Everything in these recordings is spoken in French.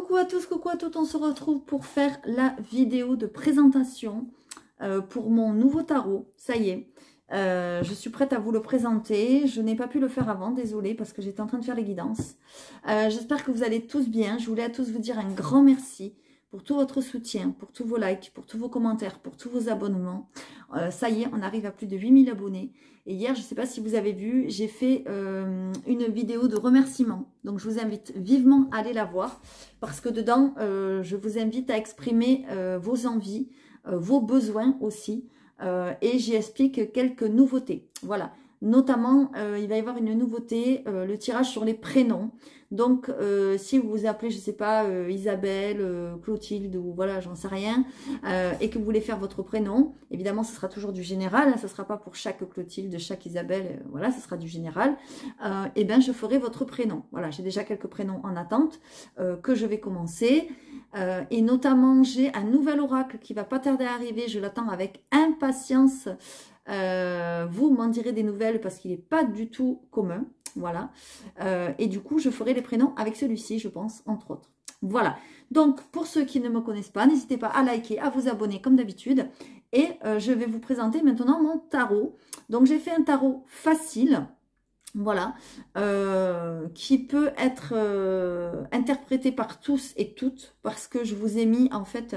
Coucou à tous, coucou à toutes, on se retrouve pour faire la vidéo de présentation pour mon nouveau tarot. Ça y est, je suis prête à vous le présenter. Je n'ai pas pu le faire avant, désolée, parce que j'étais en train de faire les guidances. J'espère que vous allez tous bien. Je voulais à tous vous dire un grand merci pour tout votre soutien, pour tous vos likes, pour tous vos commentaires, pour tous vos abonnements. Ça y est, on arrive à plus de 8000 abonnés. Et hier, je ne sais pas si vous avez vu, j'ai fait une vidéo de remerciement. Donc, je vous invite vivement à aller la voir. Parce que dedans, je vous invite à exprimer vos envies, vos besoins aussi. Et j'y explique quelques nouveautés. Voilà. Notamment, il va y avoir une nouveauté, le tirage sur les prénoms. Donc, si vous vous appelez, je sais pas, Isabelle, Clotilde, ou voilà, j'en sais rien, et que vous voulez faire votre prénom, évidemment, ce sera toujours du général, hein, ce ne sera pas pour chaque Clotilde, chaque Isabelle, voilà, ce sera du général. Et bien, je ferai votre prénom. Voilà, j'ai déjà quelques prénoms en attente que je vais commencer. Et notamment, j'ai un nouvel oracle qui va pas tarder à arriver, je l'attends avec impatience. Vous m'en direz des nouvelles parce qu'il n'est pas du tout commun. Voilà. Et du coup, je ferai les prénoms avec celui-ci, je pense, entre autres. Voilà. Donc, pour ceux qui ne me connaissent pas, n'hésitez pas à liker, à vous abonner comme d'habitude. Et je vais vous présenter maintenant mon tarot. Donc, j'ai fait un tarot facile. Voilà, qui peut être interprété par tous et toutes parce que je vous ai mis en fait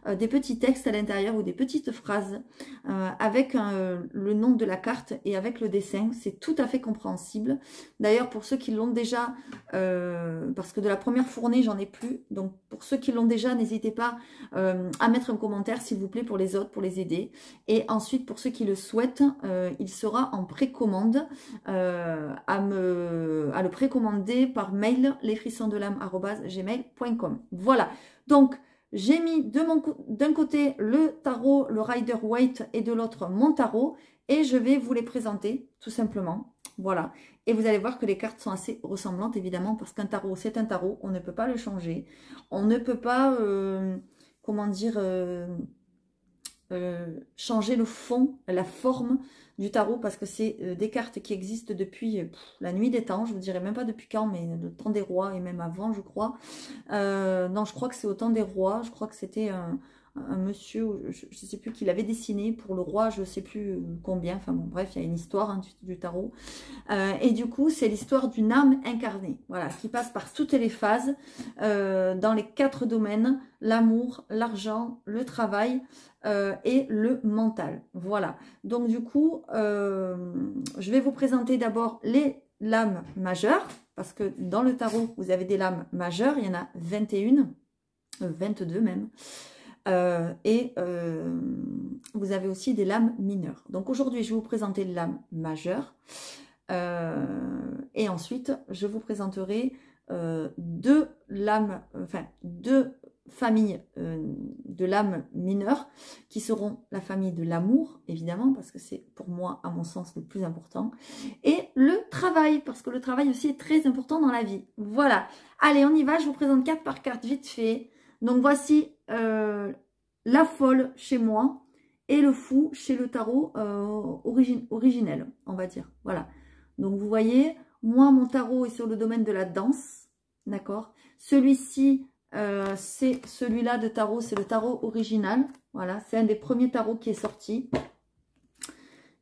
des petits textes à l'intérieur ou des petites phrases avec le nom de la carte et avec le dessin. C'est tout à fait compréhensible. D'ailleurs, pour ceux qui l'ont déjà, parce que de la première fournée, j'en ai plus. Donc, pour ceux qui l'ont déjà, n'hésitez pas à mettre un commentaire, s'il vous plaît, pour les autres, pour les aider. Et ensuite, pour ceux qui le souhaitent, il sera en précommande. À le précommander par mail lesfrissonsdelame@gmail.com. Voilà, donc j'ai mis d'un côté le tarot, le Rider-Waite, et de l'autre mon tarot, et je vais vous les présenter tout simplement. Voilà, et vous allez voir que les cartes sont assez ressemblantes évidemment, parce qu'un tarot c'est un tarot, on ne peut pas le changer, on ne peut pas comment dire changer le fond, la forme du tarot, parce que c'est des cartes qui existent depuis la nuit des temps, je vous dirais même pas depuis quand, mais le temps des rois et même avant, je crois. Non, je crois que c'est au temps des rois, je crois que c'était un monsieur, je ne sais plus, qui l'avait dessiné pour le roi, je ne sais plus combien, enfin bon, bref, il y a une histoire hein, du tarot. Et du coup, c'est l'histoire d'une âme incarnée, voilà, qui passe par toutes les phases, dans les 4 domaines, l'amour, l'argent, le travail, et le mental. Voilà. Donc du coup, je vais vous présenter d'abord les lames majeures, parce que dans le tarot, vous avez des lames majeures, il y en a 21, 22 même. Vous avez aussi des lames mineures. Donc aujourd'hui, je vais vous présenter les lames majeures. Et ensuite, je vous présenterai deux familles de lames mineures qui seront la famille de l'amour, évidemment, parce que c'est pour moi, à mon sens, le plus important, et le travail, parce que le travail aussi est très important dans la vie. Voilà. Allez, on y va, je vous présente carte par carte vite fait. Donc voici la folle chez moi et le fou chez le tarot originel, on va dire. Voilà. Donc vous voyez, moi, mon tarot est sur le domaine de la danse, d'accord. Celui-ci, c'est celui-là de tarot, c'est le tarot original. Voilà, c'est un des premiers tarots qui est sorti.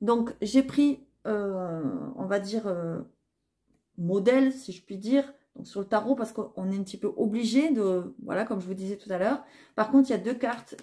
Donc, j'ai pris, on va dire, modèle, si je puis dire, donc sur le tarot, parce qu'on est un petit peu obligé de, voilà, comme je vous disais tout à l'heure. Par contre, il y a deux cartes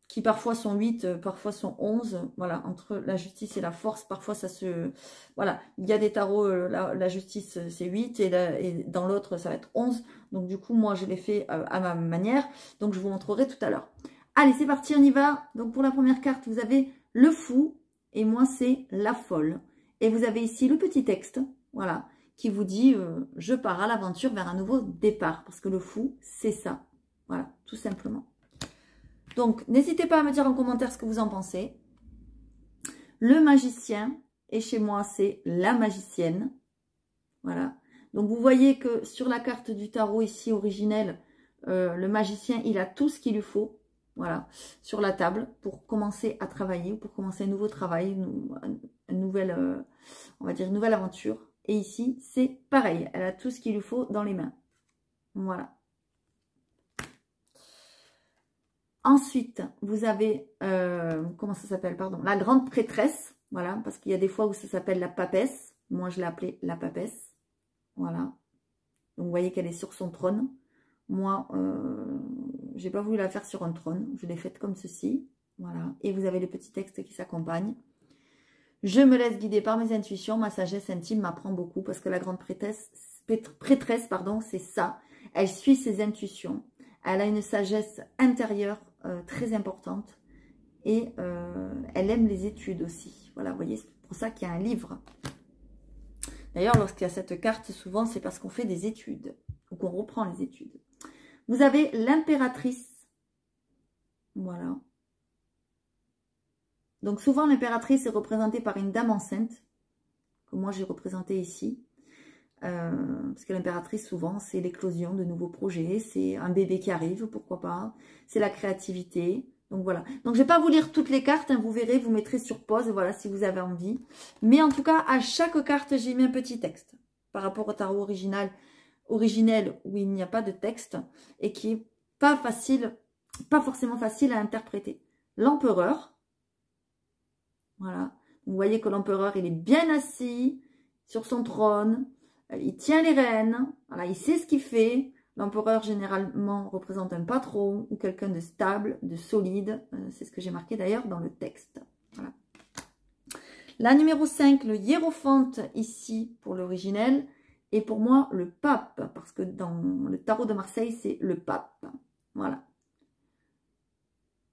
qui parfois sont 8, parfois sont 11, voilà, entre la justice et la force, parfois ça se... Voilà, il y a des tarots, la justice c'est 8, et dans l'autre ça va être 11, donc du coup moi je l'ai fait à ma manière, donc je vous montrerai tout à l'heure. Allez, c'est parti, on y va. Donc pour la première carte, vous avez le fou, et moi c'est la folle. Et vous avez ici le petit texte, voilà, qui vous dit je pars à l'aventure vers un nouveau départ, parce que le fou, c'est ça, voilà, tout simplement. Donc, n'hésitez pas à me dire en commentaire ce que vous en pensez. Le magicien, et chez moi, c'est la magicienne. Voilà. Donc, vous voyez que sur la carte du tarot ici, originelle, le magicien, il a tout ce qu'il lui faut. Voilà. Sur la table, pour commencer à travailler, ou pour commencer un nouveau travail, une nouvelle, on va dire, une nouvelle aventure. Et ici, c'est pareil. Elle a tout ce qu'il lui faut dans les mains. Voilà. Ensuite, vous avez, comment ça s'appelle, pardon, la grande prêtresse. Voilà, parce qu'il y a des fois où ça s'appelle la papesse. Moi, je l'ai appelée la papesse. Voilà. Donc, vous voyez qu'elle est sur son trône. Moi, j'ai pas voulu la faire sur un trône. Je l'ai faite comme ceci. Voilà. Et vous avez le petit texte qui s'accompagne. Je me laisse guider par mes intuitions. Ma sagesse intime m'apprend beaucoup parce que la grande prêtresse, pardon, c'est ça. Elle suit ses intuitions. Elle a une sagesse intérieure très importante. Et elle aime les études aussi. Voilà, vous voyez, c'est pour ça qu'il y a un livre. D'ailleurs, lorsqu'il y a cette carte, souvent, c'est parce qu'on fait des études. Ou qu'on reprend les études. Vous avez l'impératrice. Voilà. Donc, souvent, l'impératrice est représentée par une dame enceinte. Que moi, j'ai représenté ici. Parce que l'impératrice, souvent, c'est l'éclosion de nouveaux projets. C'est un bébé qui arrive, pourquoi pas. C'est la créativité. Donc voilà. Donc je ne vais pas vous lire toutes les cartes, hein, vous verrez, vous mettrez sur pause, voilà, si vous avez envie. Mais en tout cas, à chaque carte, j'ai mis un petit texte. Par rapport au tarot originel où il n'y a pas de texte et qui est pas facile, pas forcément facile à interpréter. L'empereur, voilà. Vous voyez que l'empereur, il est bien assis sur son trône, il tient les rênes, voilà, il sait ce qu'il fait. L'empereur, généralement, représente un patron ou quelqu'un de stable, de solide. C'est ce que j'ai marqué d'ailleurs dans le texte. Voilà. La numéro 5, le hiérophante, ici, pour l'originel. Et pour moi, le pape. Parce que dans le tarot de Marseille, c'est le pape. Voilà.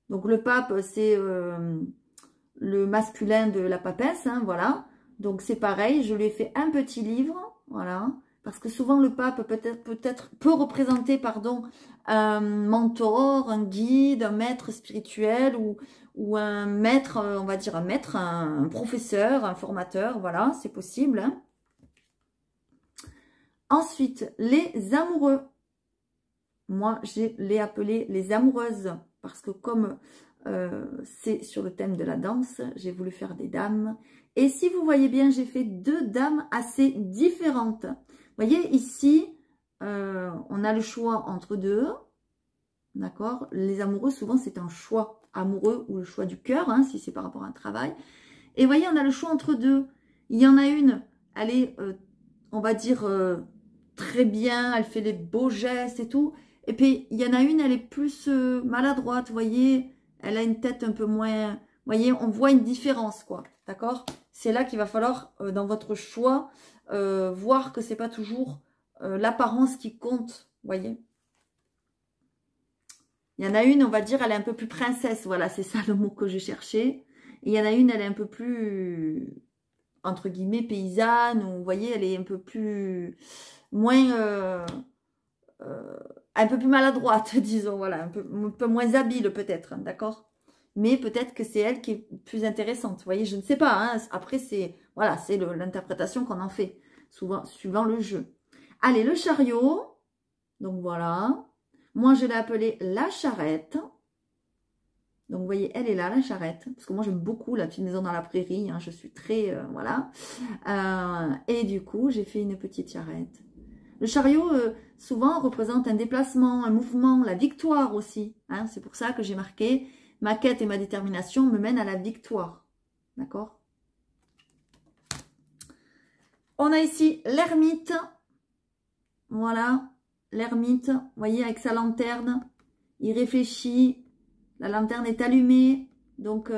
Donc, le pape, c'est le masculin de la papesse. Hein, voilà. Donc, c'est pareil. Je lui ai fait un petit livre. Voilà. Parce que souvent, le pape peut représenter, pardon, un mentor, un guide, un maître spirituel ou un maître, on va dire un maître, un professeur, un formateur. Voilà, c'est possible. Hein. Ensuite, les amoureux. Moi, je les appelés les amoureuses. Parce que comme c'est sur le thème de la danse, j'ai voulu faire des dames. Et si vous voyez bien, j'ai fait deux dames assez différentes. Vous voyez, ici, on a le choix entre deux. D'accord? Les amoureux, souvent, c'est un choix amoureux ou le choix du cœur, hein, si c'est par rapport à un travail. Et vous voyez, on a le choix entre deux. Il y en a une, elle est, on va dire, très bien, elle fait les beaux gestes et tout. Et puis, il y en a une, elle est plus maladroite, vous voyez. Elle a une tête un peu moins... Vous voyez, on voit une différence, quoi. D'accord? C'est là qu'il va falloir, dans votre choix, voir que c'est pas toujours l'apparence qui compte, vous voyez. Il y en a une, on va dire, elle est un peu plus princesse, voilà, c'est ça le mot que je cherchais. Et il y en a une, elle est un peu plus, entre guillemets, paysanne, ou vous voyez, elle est un peu plus, moins, un peu plus maladroite, disons, voilà, un peu moins habile peut-être, hein, d'accord? Mais peut-être que c'est elle qui est plus intéressante, vous voyez, je ne sais pas, hein. Après c'est, voilà, c'est l'interprétation qu'on en fait, souvent, suivant le jeu. Allez, le chariot, donc voilà, moi je l'ai appelée la charrette, donc vous voyez, elle est là, la charrette, parce que moi j'aime beaucoup la petite maison dans la prairie, hein, je suis très, voilà, et du coup j'ai fait une petite charrette. Le chariot, souvent, représente un déplacement, un mouvement, la victoire aussi. Hein, c'est pour ça que j'ai marqué « Ma quête et ma détermination me mènent à la victoire ». D'accord? On a ici l'ermite. Voilà, l'ermite. Vous voyez, avec sa lanterne, il réfléchit. La lanterne est allumée. Donc,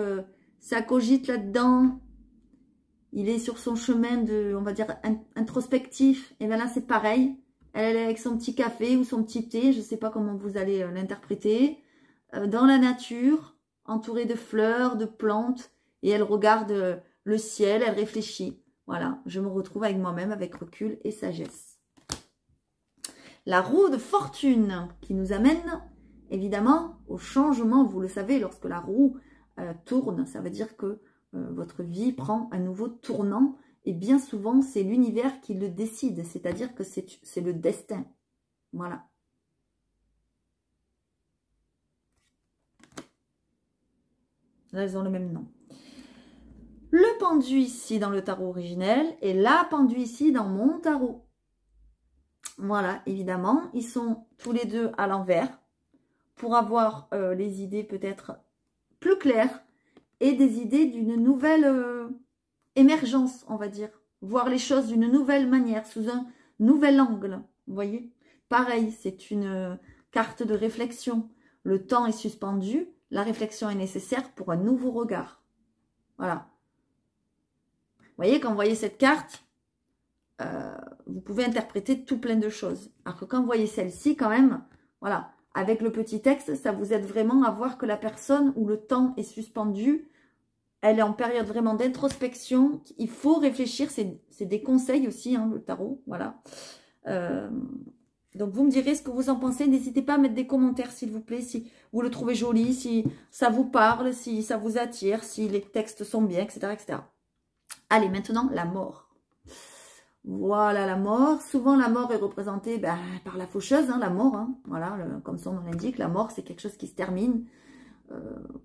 ça cogite là-dedans. Il est sur son chemin de, on va dire, introspectif. Et bien là, c'est pareil. Elle est avec son petit café ou son petit thé. Je ne sais pas comment vous allez l'interpréter. Dans la nature, entourée de fleurs, de plantes. Et elle regarde le ciel, elle réfléchit. Voilà, je me retrouve avec moi-même, avec recul et sagesse. La roue de fortune qui nous amène, évidemment, au changement. Vous le savez, lorsque la roue tourne, ça veut dire que votre vie prend un nouveau tournant et bien souvent c'est l'univers qui le décide, c'est-à-dire que c'est le destin. Voilà. Là, ils ont le même nom. Le pendu ici dans le tarot originel et la pendu ici dans mon tarot. Voilà, évidemment, ils sont tous les deux à l'envers pour avoir les idées peut-être plus claires et des idées d'une nouvelle émergence, on va dire. Voir les choses d'une nouvelle manière, sous un nouvel angle, vous voyez. Pareil, c'est une carte de réflexion. Le temps est suspendu, la réflexion est nécessaire pour un nouveau regard. Voilà. Vous voyez, quand vous voyez cette carte, vous pouvez interpréter tout plein de choses. Alors que quand vous voyez celle-ci, quand même, voilà, avec le petit texte, ça vous aide vraiment à voir que la personne où le temps est suspendu, elle est en période vraiment d'introspection. Il faut réfléchir, c'est des conseils aussi, hein, le tarot, voilà. Donc, vous me direz ce que vous en pensez. N'hésitez pas à mettre des commentaires, s'il vous plaît, si vous le trouvez joli, si ça vous parle, si ça vous attire, si les textes sont bien, etc., etc. Allez, maintenant, la mort. Voilà, la mort. Souvent, la mort est représentée par la faucheuse, hein, la mort. Hein. Voilà, comme son nom l'indique, la mort, c'est quelque chose qui se termine.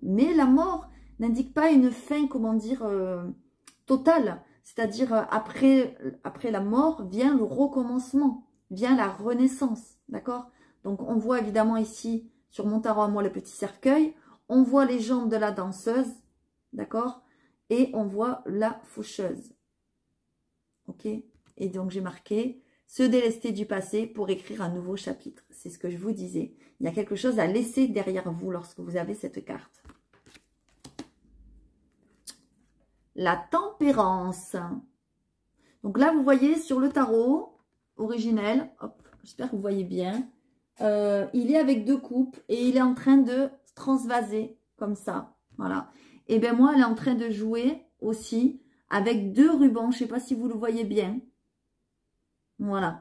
Mais la mort n'indique pas une fin, comment dire, totale. C'est-à-dire, après la mort, vient le recommencement. Vient la renaissance, d'accord? Donc, on voit évidemment ici, sur mon tarot à moi, le petit cercueil. On voit les jambes de la danseuse, d'accord? Et on voit la faucheuse. Ok? Et donc, j'ai marqué « Se délester du passé pour écrire un nouveau chapitre ». C'est ce que je vous disais. Il y a quelque chose à laisser derrière vous lorsque vous avez cette carte. La tempérance. Donc là, vous voyez sur le tarot originel, hop, j'espère que vous voyez bien, il est avec deux coupes et il est en train de transvaser comme ça, voilà. Et bien moi, elle est en train de jouer aussi avec deux rubans, je ne sais pas si vous le voyez bien, voilà.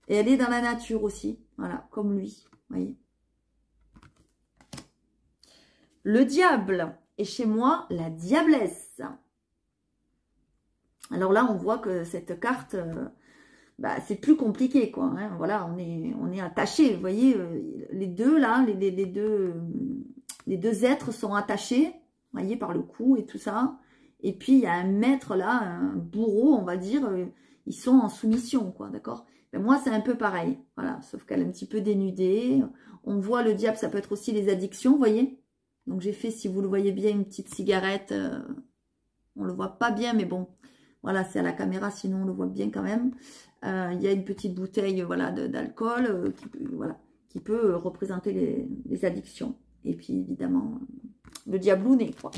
Et elle est dans la nature aussi, voilà, comme lui, vous voyez. Le diable, et chez moi, la diablesse. Alors là, on voit que cette carte, c'est plus compliqué, quoi. Hein. Voilà, on est attaché. Vous voyez, les deux là, les deux êtres sont attachés, vous voyez, par le cou et tout ça. Et puis il y a un maître là, un bourreau, on va dire, ils sont en soumission, quoi, d'accord. Moi, c'est un peu pareil, voilà, sauf qu'elle est un petit peu dénudée. On voit le diable, ça peut être aussi les addictions, vous voyez. Donc j'ai fait, si vous le voyez bien, une petite cigarette. On le voit pas bien, mais bon. Voilà, c'est à la caméra, sinon on le voit bien quand même. Il y a une petite bouteille, voilà, d'alcool qui peut représenter les addictions. Et puis évidemment, le diablounet, quoi.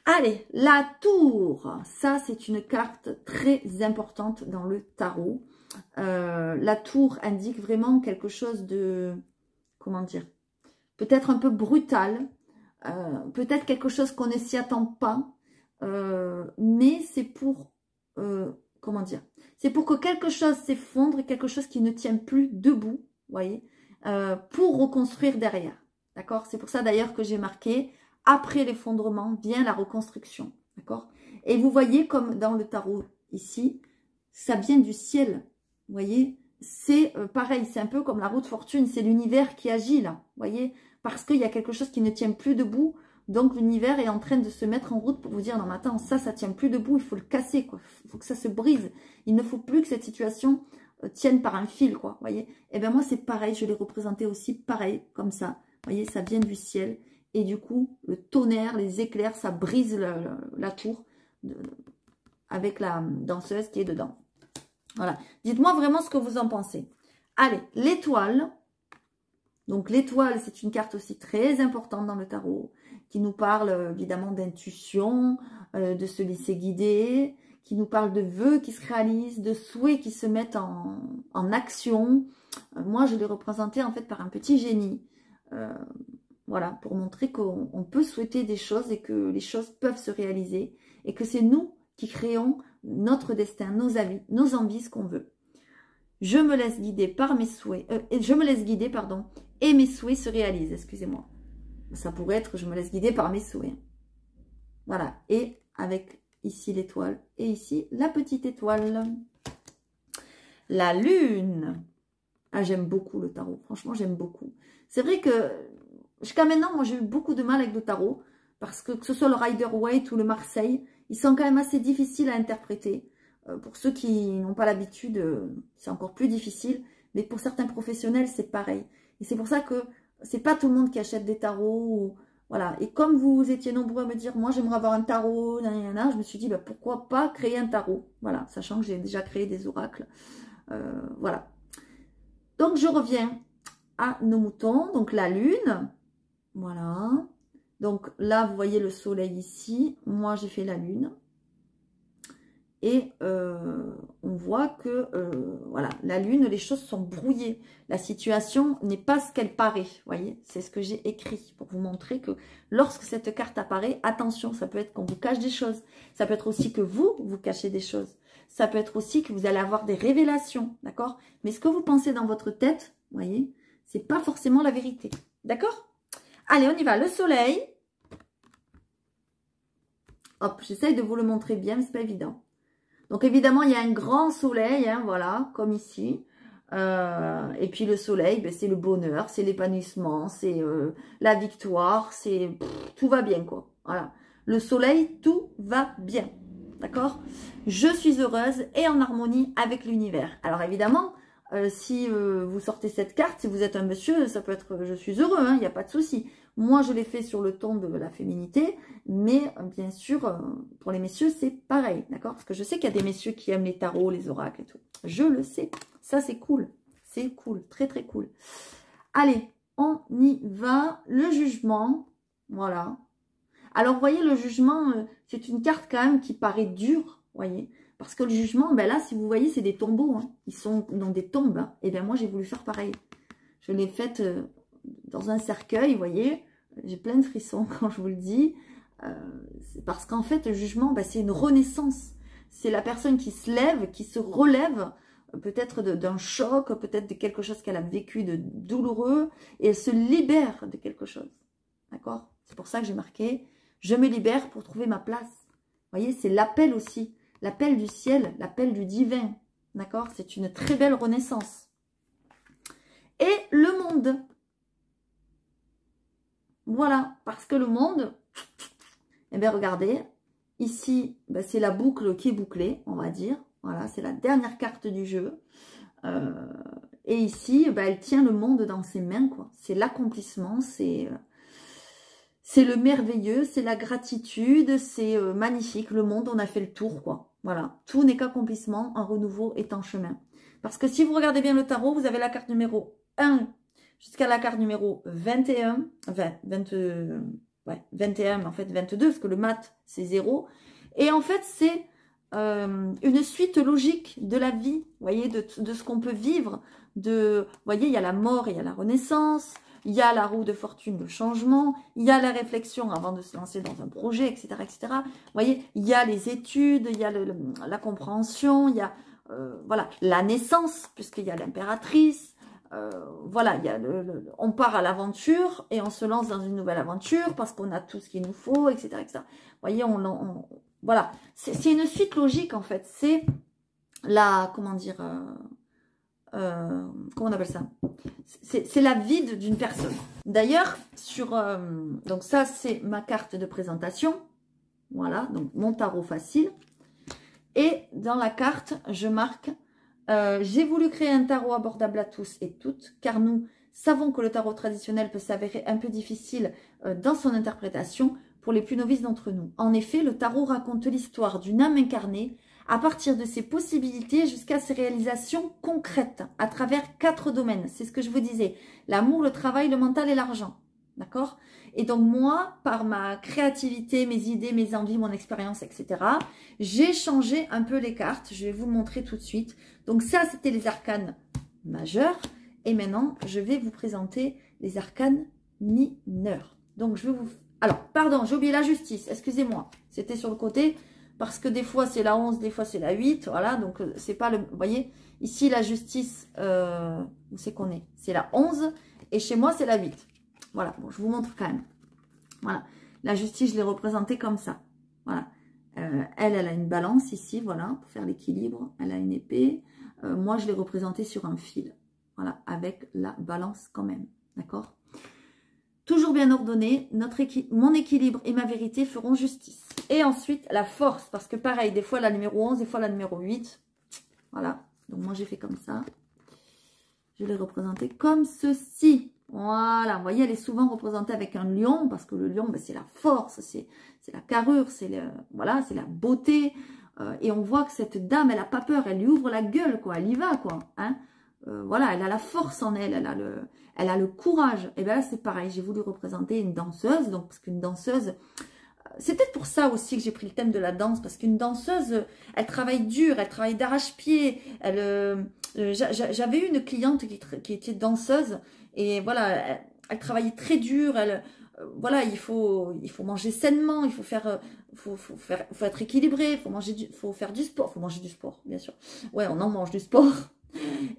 Allez, la tour. Ça, c'est une carte très importante dans le tarot. La tour indique vraiment quelque chose de, comment dire, peut-être un peu brutal. Peut-être quelque chose qu'on ne s'y attend pas. Mais c'est pour, comment dire, c'est pour que quelque chose s'effondre, quelque chose qui ne tient plus debout, vous voyez, pour reconstruire derrière, d'accord? C'est pour ça d'ailleurs que j'ai marqué, après l'effondrement vient la reconstruction, d'accord? Et vous voyez comme dans le tarot ici, ça vient du ciel, vous voyez? C'est pareil, c'est un peu comme la roue de fortune, c'est l'univers qui agit là, vous voyez? Parce qu'il y a quelque chose qui ne tient plus debout. Donc, l'univers est en train de se mettre en route pour vous dire, non mais attends, ça tient plus debout, il faut le casser, quoi. Il faut que ça se brise. Il ne faut plus que cette situation tienne par un fil, quoi, voyez. Et bien moi, c'est pareil, je l'ai représenté aussi pareil, comme ça. Vous voyez, ça vient du ciel. Et du coup, le tonnerre, les éclairs, ça brise la tour avec la danseuse qui est dedans. Voilà. Dites-moi vraiment ce que vous en pensez. Allez, l'étoile. Donc, l'étoile, c'est une carte aussi très importante dans le tarot, qui nous parle évidemment d'intuition, de se laisser guider, qui nous parle de vœux qui se réalisent, de souhaits qui se mettent en action. Moi, je l'ai représenté en fait par un petit génie. Voilà, pour montrer qu'on peut souhaiter des choses et que les choses peuvent se réaliser. Et que c'est nous qui créons notre destin, nos avis, nos envies, ce qu'on veut. Je me laisse guider par mes souhaits, je me laisse guider, pardon, et mes souhaits se réalisent, excusez-moi. Ça pourrait être, je me laisse guider par mes souhaits. Voilà, et avec ici l'étoile, et ici la petite étoile. La lune. Ah, j'aime beaucoup le tarot, franchement, j'aime beaucoup. C'est vrai que, jusqu'à maintenant, moi, j'ai eu beaucoup de mal avec le tarot, parce que ce soit le Rider-Waite ou le Marseille, ils sont quand même assez difficiles à interpréter. Pour ceux qui n'ont pas l'habitude, c'est encore plus difficile. Mais pour certains professionnels, c'est pareil. Et c'est pour ça que c'est pas tout le monde qui achète des tarots. Ou, voilà. Et comme vous étiez nombreux à me dire, moi j'aimerais avoir un tarot, nanana, je me suis dit, bah, pourquoi pas créer un tarot. Voilà, sachant que j'ai déjà créé des oracles. Voilà. Donc je reviens à nos moutons. Donc la lune, voilà. Donc là, vous voyez le soleil ici. Moi, j'ai fait la lune. Et on voit que, voilà, la lune, les choses sont brouillées. La situation n'est pas ce qu'elle paraît, vous voyez. C'est ce que j'ai écrit pour vous montrer que lorsque cette carte apparaît, attention, ça peut être qu'on vous cache des choses. Ça peut être aussi que vous cachez des choses. Ça peut être aussi que vous allez avoir des révélations, d'accord? Mais ce que vous pensez dans votre tête, vous voyez, c'est pas forcément la vérité, d'accord? Allez, on y va. Le soleil. Hop, j'essaye de vous le montrer bien, mais c'est pas évident. Donc évidemment, il y a un grand soleil, hein, voilà, comme ici. Et puis le soleil, ben, c'est le bonheur, c'est l'épanouissement, c'est la victoire, c'est tout va bien, quoi. Voilà. Le soleil, tout va bien. D'accord? Je suis heureuse et en harmonie avec l'univers. Alors évidemment, si vous sortez cette carte, si vous êtes un monsieur, ça peut être je suis heureux, il n'y a pas de souci. Moi, je l'ai fait sur le ton de la féminité, mais bien sûr, pour les messieurs, c'est pareil, d'accord? Parce que je sais qu'il y a des messieurs qui aiment les tarots, les oracles et tout. Je le sais. Ça, c'est cool. C'est cool. Très, très cool. Allez, on y va. Le jugement. Voilà. Alors, vous voyez, le jugement, c'est une carte quand même qui paraît dure, voyez. Parce que le jugement, ben là, si vous voyez, c'est des tombeaux. Hein. Ils sont dans des tombes. Hein. Et bien, moi, j'ai voulu faire pareil. Je l'ai faite dans un cercueil, vous voyez. J'ai plein de frissons quand je vous le dis. Parce qu'en fait, le jugement, ben, c'est une renaissance. C'est la personne qui se lève, qui se relève, peut-être d'un choc, peut-être de quelque chose qu'elle a vécu de douloureux. Et elle se libère de quelque chose. D'accord? C'est pour ça que j'ai marqué « Je me libère pour trouver ma place ». Vous voyez, c'est l'appel aussi. L'appel du ciel, l'appel du divin. D'accord? C'est une très belle renaissance. Et le monde. Voilà, parce que le monde, eh bien regardez, ici, ben, c'est la boucle qui est bouclée, on va dire. Voilà, c'est la dernière carte du jeu. Et ici, ben, elle tient le monde dans ses mains, quoi. C'est l'accomplissement, c'est le merveilleux, c'est la gratitude, c'est magnifique. Le monde, on a fait le tour, quoi. Voilà, tout n'est qu'accomplissement, un renouveau est en chemin. Parce que si vous regardez bien le tarot, vous avez la carte numéro 1 jusqu'à la carte numéro 21, enfin 21, en fait 22, parce que le mat, c'est 0. Et en fait, c'est une suite logique de la vie, vous voyez, de ce qu'on peut vivre. Vous voyez, il y a la mort et il y a la renaissance. Il y a la roue de fortune, le changement, il y a la réflexion avant de se lancer dans un projet, etc. etc. Vous voyez, il y a les études, il y a la compréhension, il y a voilà, la naissance, puisqu'il y a l'impératrice. Voilà, il y a on part à l'aventure et on se lance dans une nouvelle aventure parce qu'on a tout ce qu'il nous faut, etc. etc. Vous voyez, voilà, c'est une suite logique en fait. C'est la, comment dire... comment on appelle ça? C'est la vie d'une personne. D'ailleurs, donc ça, c'est ma carte de présentation. Voilà, donc mon tarot facile. Et dans la carte, je marque j'ai voulu créer un tarot abordable à tous et toutes, car nous savons que le tarot traditionnel peut s'avérer un peu difficile dans son interprétation pour les plus novices d'entre nous. En effet, le tarot raconte l'histoire d'une âme incarnée à partir de ses possibilités jusqu'à ses réalisations concrètes à travers 4 domaines. C'est ce que je vous disais. L'amour, le travail, le mental et l'argent. D'accord? Et donc moi, par ma créativité, mes idées, mes envies, mon expérience, etc., j'ai changé un peu les cartes. Je vais vous le montrer tout de suite. Donc ça, c'était les arcanes majeurs. Et maintenant, je vais vous présenter les arcanes mineurs. Donc je vais vous... Alors, pardon, j'ai oublié la justice. Excusez-moi. C'était sur le côté... Parce que des fois, c'est la 11, des fois, c'est la 8. Voilà, donc c'est pas le... Vous voyez, ici, la justice, où c'est qu'on est? C'est la 11. Et chez moi, c'est la 8. Voilà, bon, je vous montre quand même. Voilà, la justice, je l'ai représentée comme ça. Voilà. Elle a une balance ici, voilà, pour faire l'équilibre. Elle a une épée. Moi, je l'ai représentée sur un fil. Voilà, avec la balance quand même. D'accord? Toujours bien ordonné, mon équilibre et ma vérité feront justice. Et ensuite, la force, parce que pareil, des fois la numéro 11, des fois la numéro 8. Voilà, donc moi j'ai fait comme ça. je l'ai représentée comme ceci. Voilà, vous voyez, elle est souvent représentée avec un lion, parce que le lion, ben, c'est la force, c'est la carrure, c'est voilà, c'est la beauté. Et on voit que cette dame, elle n'a pas peur, elle lui ouvre la gueule, quoi, elle y va, quoi. Hein. Voilà, elle a la force en elle, elle a le courage. Et bien là, c'est pareil, j'ai voulu représenter une danseuse, donc parce qu'une danseuse, c'est peut-être pour ça aussi que j'ai pris le thème de la danse, parce qu'une danseuse, elle travaille dur, elle travaille d'arrache-pied. J'avais eu une cliente qui était danseuse, et voilà, elle travaillait très dur, voilà, il faut manger sainement, il faut faire, faut être équilibré, faut faire du sport, faut manger du sport, bien sûr. Ouais, on en mange du sport.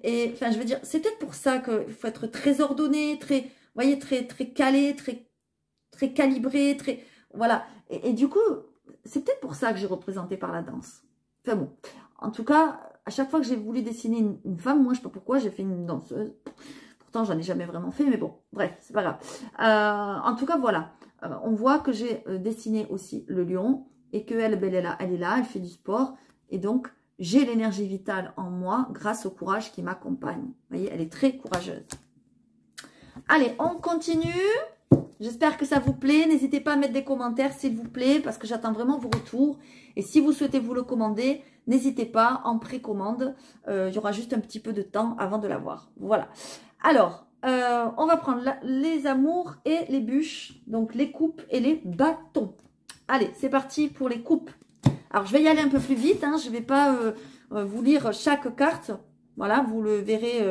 Et enfin, je veux dire, c'est peut-être pour ça qu'il faut être très ordonné, très, vous voyez, très calé, très calibré, très, voilà. Et du coup, c'est peut-être pour ça que j'ai représenté par la danse. Enfin bon, en tout cas, à chaque fois que j'ai voulu dessiner une femme, moi, je sais pas pourquoi, j'ai fait une danseuse. Pourtant, j'en ai jamais vraiment fait, mais bon, bref, c'est pas grave. En tout cas, voilà. On voit que j'ai dessiné aussi le lion et qu'elle, ben, elle est là, elle fait du sport. Et donc, j'ai l'énergie vitale en moi grâce au courage qui m'accompagne. Vous voyez, elle est très courageuse. Allez, on continue. J'espère que ça vous plaît. N'hésitez pas à mettre des commentaires, s'il vous plaît, parce que j'attends vraiment vos retours. Et si vous souhaitez vous le commander, n'hésitez pas, en précommande. Il y aura juste un petit peu de temps avant de l'avoir. Voilà. Alors, on va prendre les amours et les bûches, donc les coupes et les bâtons. Allez, c'est parti pour les coupes. Alors, je vais y aller un peu plus vite, hein, je ne vais pas vous lire chaque carte. Voilà, vous le verrez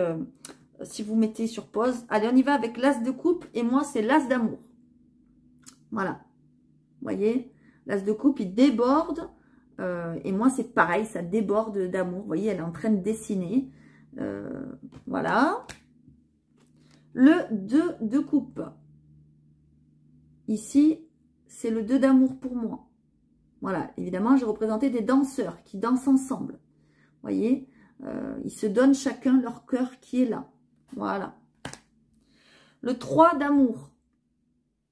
si vous mettez sur pause. Allez, on y va avec l'as de coupe et moi, c'est l'as d'amour. Voilà, vous voyez, l'as de coupe, il déborde. Et moi, c'est pareil, ça déborde d'amour. Vous voyez, elle est en train de dessiner. Voilà. Le 2 de coupe. Ici, c'est le 2 d'amour pour moi. Voilà, évidemment, j'ai représenté des danseurs qui dansent ensemble. Vous voyez, ils se donnent chacun leur cœur qui est là. Voilà. Le 3 d'amour,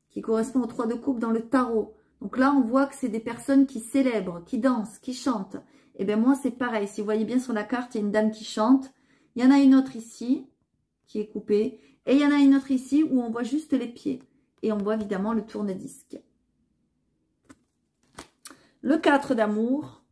qui correspond au 3 de coupe dans le tarot. Donc là, on voit que c'est des personnes qui célèbrent, qui dansent, qui chantent. Et bien moi, c'est pareil. Si vous voyez bien sur la carte, il y a une dame qui chante. Il y en a une autre ici, qui est coupée. Et il y en a une autre ici, où on voit juste les pieds. Et on voit évidemment le tourne-disque. Le 4 d'amour.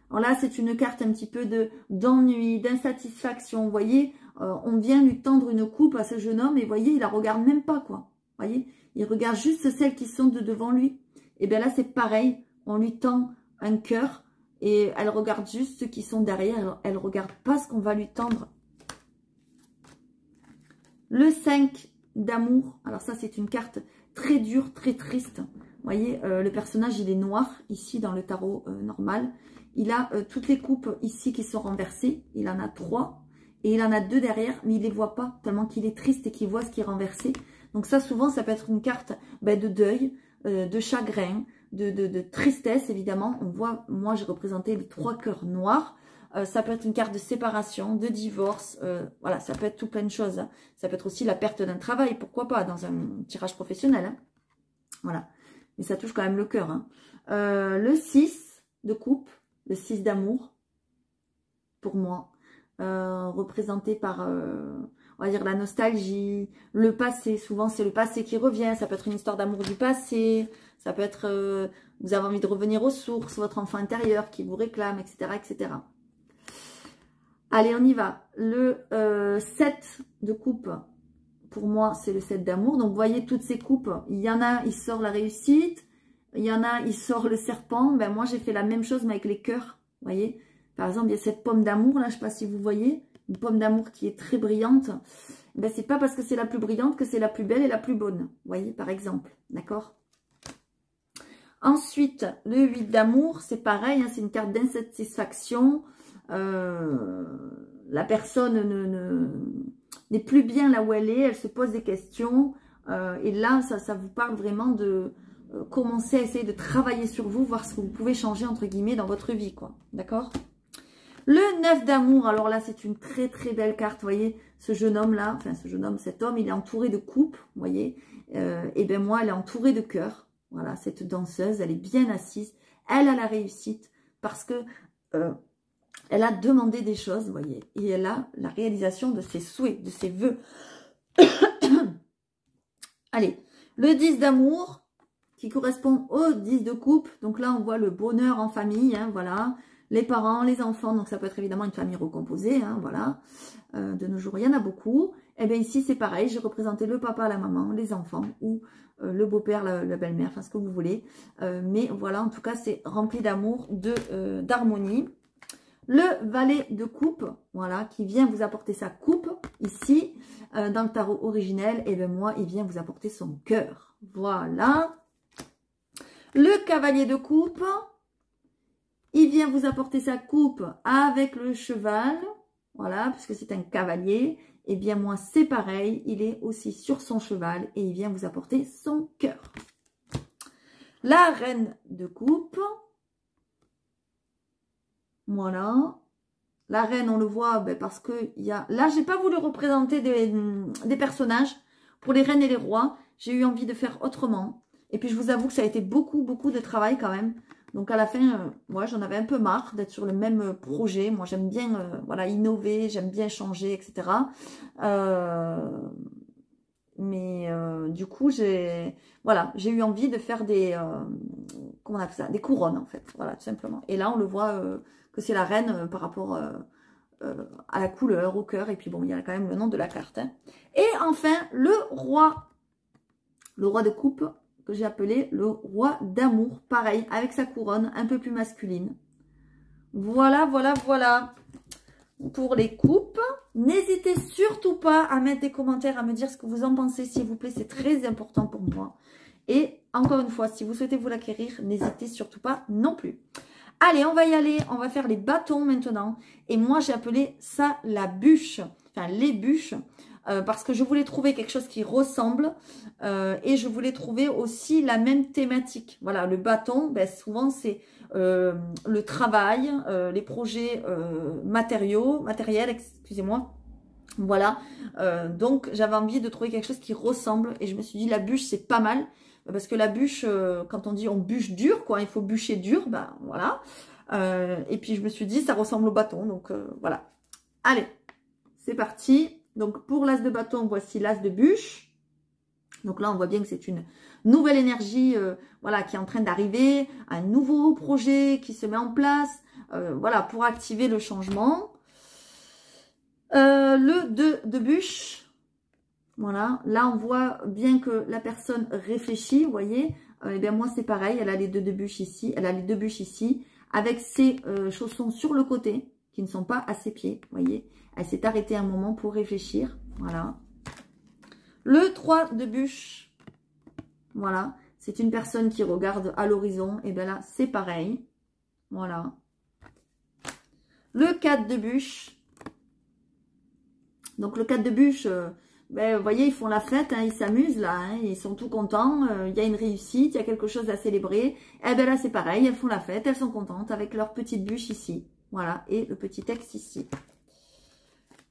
Alors là, c'est une carte un petit peu d'ennui, d'insatisfaction. Vous voyez, on vient lui tendre une coupe à ce jeune homme et vous voyez, il la regarde même pas, quoi. Vous voyez, il regarde juste celles qui sont devant lui. Et bien là, c'est pareil. On lui tend un cœur et elle regarde juste ceux qui sont derrière. Elle ne regarde pas ce qu'on va lui tendre. Le 5 d'amour. Alors ça, c'est une carte très dure, très triste. Vous voyez, le personnage, il est noir ici dans le tarot normal. Il a toutes les coupes ici qui sont renversées. Il en a 3 et il en a 2 derrière, mais il ne les voit pas tellement qu'il est triste et qu'il voit ce qui est renversé. Donc ça, souvent, ça peut être une carte de deuil, de chagrin, de tristesse, évidemment. On voit, moi, j'ai représenté les 3 cœurs noirs. Ça peut être une carte de séparation, de divorce. Voilà, ça peut être tout plein de choses. Hein. Ça peut être aussi la perte d'un travail, pourquoi pas, dans un tirage professionnel. Hein. Voilà. Mais ça touche quand même le cœur. Hein. Le 6 de coupe, le 6 d'amour, pour moi, représenté par, on va dire, la nostalgie, le passé. Souvent, c'est le passé qui revient. Ça peut être une histoire d'amour du passé. Ça peut être, vous avez envie de revenir aux sources, votre enfant intérieur qui vous réclame, etc., etc. Allez, on y va. Le 7 de coupe, pour moi, c'est le 7 d'amour. Donc, vous voyez, toutes ces coupes, il y en a, il sort la réussite. Il y en a, il sort le serpent. Ben, moi, j'ai fait la même chose, mais avec les cœurs. Vous voyez, par exemple, il y a cette pomme d'amour, là, je ne sais pas si vous voyez. Une pomme d'amour qui est très brillante. Ben, c'est pas parce que c'est la plus brillante que c'est la plus belle et la plus bonne. Vous voyez, par exemple. D'accord? Ensuite, le 8 d'amour, c'est pareil. Hein, c'est une carte d'insatisfaction. La personne n'est plus bien là où elle est, elle se pose des questions, et là, ça vous parle vraiment de commencer à essayer de travailler sur vous, voir ce que vous pouvez changer, entre guillemets, dans votre vie, quoi, d'accord? Le 9 d'amour, alors là, c'est une très très belle carte, vous voyez, ce jeune homme-là, enfin ce jeune homme, cet homme, il est entouré de coupes, vous voyez, et bien moi, elle est entourée de cœurs, voilà, cette danseuse, elle est bien assise, elle a la réussite, parce que Elle a demandé des choses, vous voyez. Et elle a la réalisation de ses souhaits, de ses vœux. Allez, le 10 d'amour qui correspond au 10 de coupe. Donc là, on voit le bonheur en famille, hein, voilà. Les parents, les enfants, donc ça peut être évidemment une famille recomposée, hein, voilà. De nos jours, il y en a beaucoup. Et bien ici, c'est pareil, j'ai représenté le papa, la maman, les enfants, ou le beau-père, la belle-mère, enfin ce que vous voulez. Mais voilà, en tout cas, c'est rempli d'amour, d'harmonie. Le valet de coupe, voilà, qui vient vous apporter sa coupe, ici, dans le tarot originel. Et bien moi, il vient vous apporter son cœur. Voilà. Le cavalier de coupe, il vient vous apporter sa coupe avec le cheval. Voilà, puisque c'est un cavalier. Et bien moi, c'est pareil. Il est aussi sur son cheval et il vient vous apporter son cœur. La reine de coupe. Voilà. La reine, on le voit parce que il y a... Là, j'ai pas voulu représenter des personnages. Pour les reines et les rois, j'ai eu envie de faire autrement. Et puis, je vous avoue que ça a été beaucoup de travail quand même. Donc, à la fin, moi, j'en avais un peu marre d'être sur le même projet. Moi, j'aime bien voilà, innover, j'aime bien changer, etc. Du coup, j'ai eu envie de faire des... comment on appelle ça? Des couronnes, en fait. Voilà, tout simplement. Et là, on le voit que c'est la reine par rapport à la couleur, au cœur. Et puis, bon, il y a quand même le nom de la carte. Hein. Et enfin, le roi. Le roi de coupe, que j'ai appelé le roi d'amour. Pareil, avec sa couronne un peu plus masculine. Voilà. Pour les coupes. N'hésitez surtout pas à mettre des commentaires, à me dire ce que vous en pensez, s'il vous plaît. C'est très important pour moi. Et encore une fois, si vous souhaitez vous l'acquérir, n'hésitez surtout pas non plus. Allez, on va y aller. On va faire les bâtons maintenant. Et moi, j'ai appelé ça la bûche. Enfin, les bûches. Parce que je voulais trouver quelque chose qui ressemble. Et je voulais trouver aussi la même thématique. Voilà, le bâton, souvent, c'est le travail, les projets matériels, excusez-moi. Voilà. Donc, j'avais envie de trouver quelque chose qui ressemble. Et je me suis dit, la bûche, c'est pas mal. Parce que la bûche, quand on dit on bûche dur, quoi, il faut bûcher dur, voilà. Et puis je me suis dit, ça ressemble au bâton, donc voilà. Allez, c'est parti. Donc pour l'as de bâton, voici l'as de bûche. Donc là, on voit bien que c'est une nouvelle énergie, voilà, qui est en train d'arriver, un nouveau projet qui se met en place, voilà, pour activer le changement. Le 2 de bûche. Voilà, là on voit bien que la personne réfléchit, vous voyez. Eh bien moi c'est pareil, elle a les deux bûches ici, elle a les deux bûches ici, avec ses chaussons sur le côté, qui ne sont pas à ses pieds, vous voyez. Elle s'est arrêtée un moment pour réfléchir, voilà. Le 3 de bûche, voilà, c'est une personne qui regarde à l'horizon, et bien là c'est pareil, voilà. Le 4 de bûche, donc le 4 de bûche... vous voyez, ils font la fête, hein, ils s'amusent là, hein, ils sont tout contents, il y a une réussite, il y a quelque chose à célébrer. Et bien là, c'est pareil, elles font la fête, elles sont contentes avec leur petite bûche ici. Voilà, et le petit texte ici.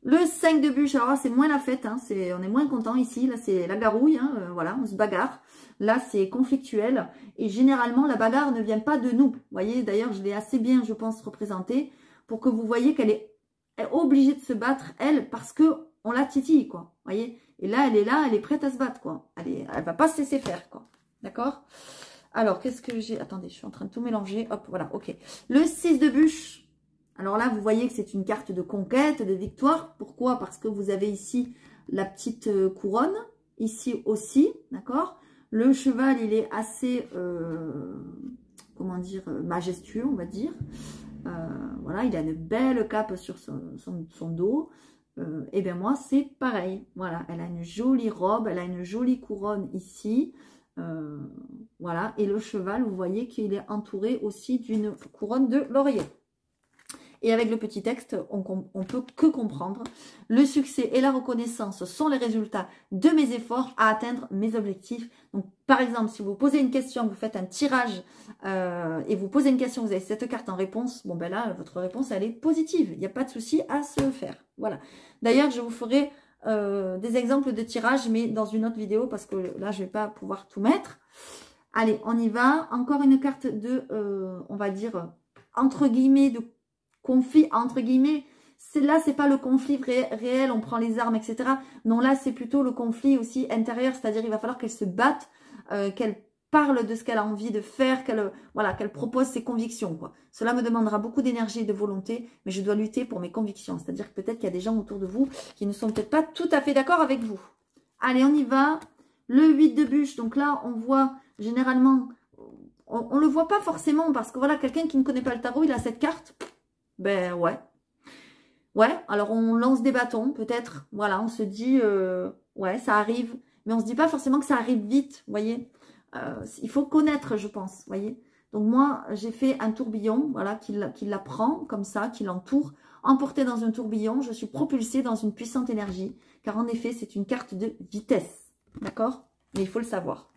Le 5 de bûche, alors là, c'est moins la fête, hein, on est moins content ici. Là, c'est la garouille, hein, voilà, on se bagarre. Là, c'est conflictuel. Et généralement, la bagarre ne vient pas de nous. Vous voyez, d'ailleurs, je l'ai assez bien, je pense, représentée pour que vous voyez qu'elle est obligée de se battre, elle, parce que on la titille, quoi. Vous voyez? Et là, elle est prête à se battre, quoi. Elle va pas se laisser faire, quoi. D'accord? Alors, qu'est-ce que j'ai? Attendez, je suis en train de tout mélanger. Hop, voilà, ok. Le 6 de bûche. Alors là, vous voyez que c'est une carte de conquête, de victoire. Pourquoi? Parce que vous avez ici la petite couronne. Ici aussi, d'accord? Le cheval, il est assez, comment dire, majestueux, on va dire. Voilà, il a une belle cape sur son dos. Et bien moi c'est pareil, voilà, elle a une jolie robe, elle a une jolie couronne ici, voilà, et le cheval, vous voyez qu'il est entouré aussi d'une couronne de laurier. Et avec le petit texte, on peut que comprendre. Le succès et la reconnaissance sont les résultats de mes efforts à atteindre mes objectifs. Donc, par exemple, si vous posez une question, vous faites un tirage et vous posez une question, vous avez cette carte en réponse, bon ben là, votre réponse, elle est positive. Il n'y a pas de souci à se faire. Voilà. D'ailleurs, je vous ferai des exemples de tirage, mais dans une autre vidéo, parce que là, je ne vais pas pouvoir tout mettre. Allez, on y va. Encore une carte de, on va dire, entre guillemets, de conflit entre guillemets. Là, c'est pas le conflit réel, on prend les armes, etc. Non, là, c'est plutôt le conflit aussi intérieur, c'est-à-dire il va falloir qu'elle se batte, qu'elle parle de ce qu'elle a envie de faire, voilà, qu'elle propose ses convictions, quoi. Cela me demandera beaucoup d'énergie et de volonté, mais je dois lutter pour mes convictions. C'est-à-dire que peut-être qu'il y a des gens autour de vous qui ne sont peut-être pas tout à fait d'accord avec vous. Allez, on y va. Le 8 de bûche, donc là, on voit généralement, on ne le voit pas forcément parce que voilà, quelqu'un qui ne connaît pas le tarot, il a cette carte. Ben ouais. Ouais, alors on lance des bâtons, peut-être. Voilà, on se dit, ouais, ça arrive. Mais on se dit pas forcément que ça arrive vite, vous voyez. Il faut connaître, je pense, vous voyez. Donc moi, j'ai fait un tourbillon, voilà, qui la prend comme ça, qui l'entoure. Emportée dans un tourbillon, je suis propulsée dans une puissante énergie. Car en effet, c'est une carte de vitesse. D'accord? Mais il faut le savoir.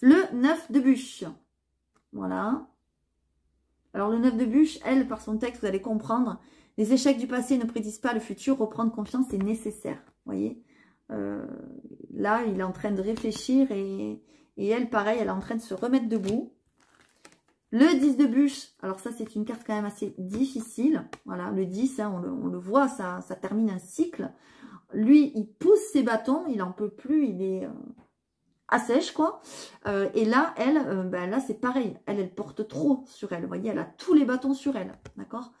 Le 9 de bûche. Voilà. Alors le 9 de bûche, elle, par son texte, vous allez comprendre. Les échecs du passé ne prédisent pas le futur. Reprendre confiance est nécessaire. Vous voyez, là, il est en train de réfléchir et elle, pareil, elle est en train de se remettre debout. Le 10 de bûche, alors ça, c'est une carte quand même assez difficile. Voilà, le 10, hein, on le voit, ça termine un cycle. Lui, il pousse ses bâtons, il n'en peut plus, il est assèche, quoi. Et là, elle, ben là, c'est pareil. Elle porte trop sur elle. Vous voyez, elle a tous les bâtons sur elle. D'accord?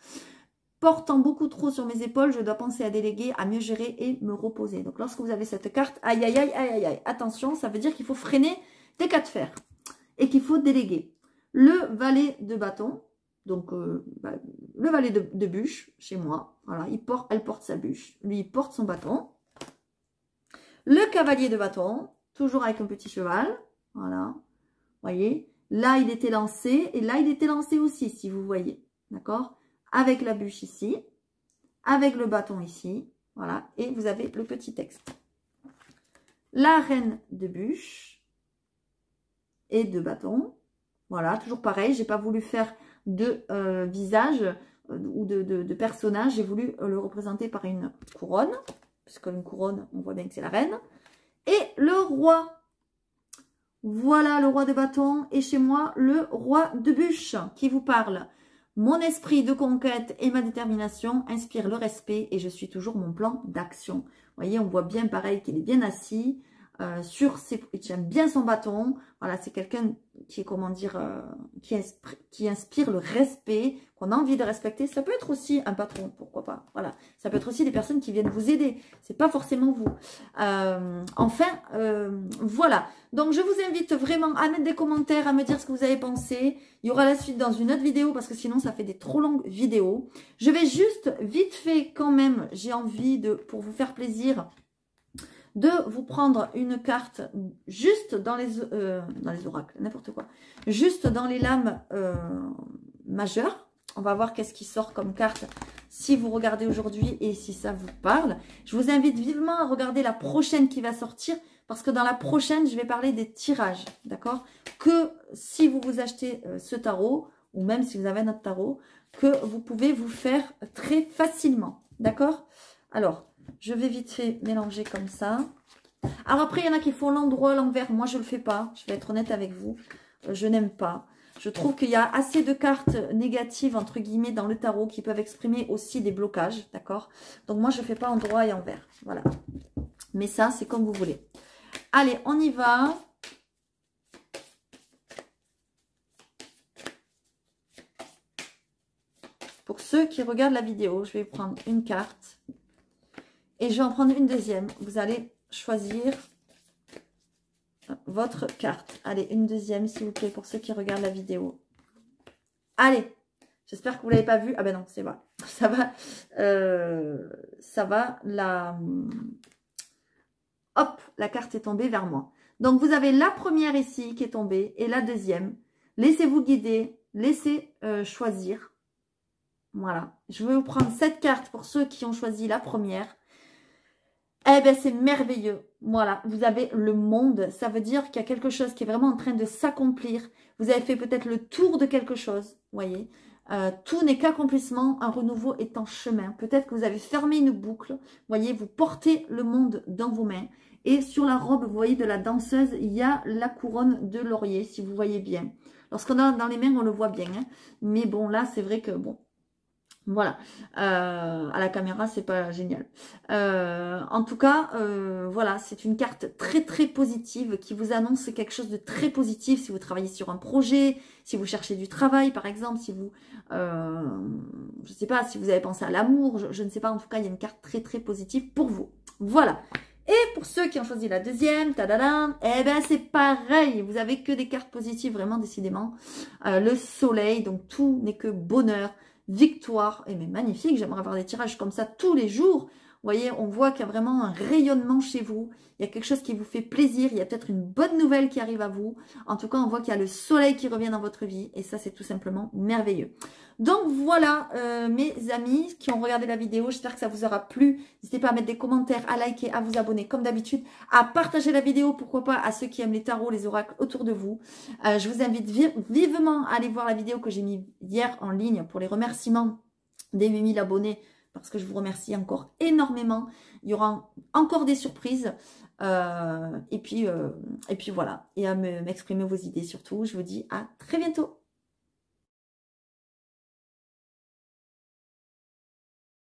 Portant beaucoup trop sur mes épaules, je dois penser à déléguer, à mieux gérer et me reposer. Donc, lorsque vous avez cette carte, aïe, aïe, aïe, aïe, aïe, aïe, attention, ça veut dire qu'il faut freiner des cas de fer et qu'il faut déléguer. Le valet de bâton, donc le valet de bûche, chez moi, voilà, elle porte sa bûche, lui, il porte son bâton. Le cavalier de bâton, toujours avec un petit cheval, voilà, vous voyez. Là, il était lancé et là, il était lancé aussi, si vous voyez, d'accord? Avec la bûche ici, avec le bâton ici, voilà, et vous avez le petit texte. La reine de bûche et de bâton, voilà, toujours pareil, j'ai pas voulu faire de visage ou de personnage, j'ai voulu le représenter par une couronne, parce qu'une couronne, on voit bien que c'est la reine, et le roi. Voilà le roi de bâton, et chez moi, le roi de bûche qui vous parle. Mon esprit de conquête et ma détermination inspirent le respect et je suis toujours mon plan d'action. Vous voyez, on voit bien pareil qu'il est bien assis, il tient bien son bâton. Voilà, c'est quelqu'un qui est, comment dire, qui inspire le respect, qu'on a envie de respecter. Ça peut être aussi un patron, pourquoi pas. Voilà, ça peut être aussi des personnes qui viennent vous aider. C'est pas forcément vous. Voilà. Donc, je vous invite vraiment à mettre des commentaires, à me dire ce que vous avez pensé. Il y aura la suite dans une autre vidéo parce que sinon, ça fait des trop longues vidéos. Je vais juste, vite fait quand même, j'ai envie de, pour vous faire plaisir, de vous prendre une carte juste dans les oracles, n'importe quoi. Juste dans les lames majeures. On va voir qu'est-ce qui sort comme carte si vous regardez aujourd'hui et si ça vous parle. Je vous invite vivement à regarder la prochaine qui va sortir. Parce que dans la prochaine, je vais parler des tirages, d'accord? Que si vous vous achetez ce tarot, ou même si vous avez un autre tarot, que vous pouvez vous faire très facilement, d'accord? Alors, je vais vite fait mélanger comme ça. Alors après, il y en a qui font l'endroit, l'envers. Moi, je ne le fais pas, je vais être honnête avec vous. Je n'aime pas. Je trouve qu'il y a assez de cartes négatives, entre guillemets, dans le tarot qui peuvent exprimer aussi des blocages, d'accord? Donc moi, je ne fais pas endroit et envers, voilà. Mais ça, c'est comme vous voulez. Allez, on y va. Pour ceux qui regardent la vidéo, je vais prendre une carte. Et je vais en prendre une deuxième. Vous allez choisir votre carte. Allez, une deuxième, s'il vous plaît, pour ceux qui regardent la vidéo. Allez, j'espère que vous ne l'avez pas vu. Ah ben non, c'est vrai. Ça va, hop, la carte est tombée vers moi. Donc, vous avez la première ici qui est tombée et la deuxième. Laissez-vous guider, laissez choisir. Voilà. Je vais vous prendre cette carte pour ceux qui ont choisi la première. Eh bien, c'est merveilleux. Voilà, vous avez le monde. Ça veut dire qu'il y a quelque chose qui est vraiment en train de s'accomplir. Vous avez fait peut-être le tour de quelque chose, vous voyez. Tout n'est qu'accomplissement, un renouveau est en chemin. Peut-être que vous avez fermé une boucle. Vous voyez, vous portez le monde dans vos mains. Et sur la robe, vous voyez, de la danseuse, il y a la couronne de laurier, si vous voyez bien. Lorsqu'on a dans les mains, on le voit bien. Hein. Mais bon, là, c'est vrai que, bon, Voilà, à la caméra, c'est pas génial. En tout cas, voilà, c'est une carte très très positive qui vous annonce quelque chose de très positif si vous travaillez sur un projet, si vous cherchez du travail par exemple, si vous, je sais pas, si vous avez pensé à l'amour, je ne sais pas, en tout cas, il y a une carte très très positive pour vous. Voilà. Et pour ceux qui ont choisi la deuxième, tadadam, eh ben c'est pareil, vous avez que des cartes positives, vraiment décidément. Le soleil, donc tout n'est que bonheur, victoire, et mais magnifique, j'aimerais avoir des tirages comme ça tous les jours. Vous voyez, on voit qu'il y a vraiment un rayonnement chez vous, il y a quelque chose qui vous fait plaisir, il y a peut-être une bonne nouvelle qui arrive à vous. En tout cas, on voit qu'il y a le soleil qui revient dans votre vie, et ça, c'est tout simplement merveilleux. Donc voilà, mes amis qui ont regardé la vidéo, j'espère que ça vous aura plu. N'hésitez pas à mettre des commentaires, à liker, à vous abonner comme d'habitude, à partager la vidéo, pourquoi pas, à ceux qui aiment les tarots, les oracles autour de vous. Je vous invite vivement à aller voir la vidéo que j'ai mise hier en ligne pour les remerciements des 8000 abonnés, parce que je vous remercie encore énormément. Il y aura encore des surprises. Et puis voilà. Et à m'exprimer vos idées surtout. Je vous dis à très bientôt.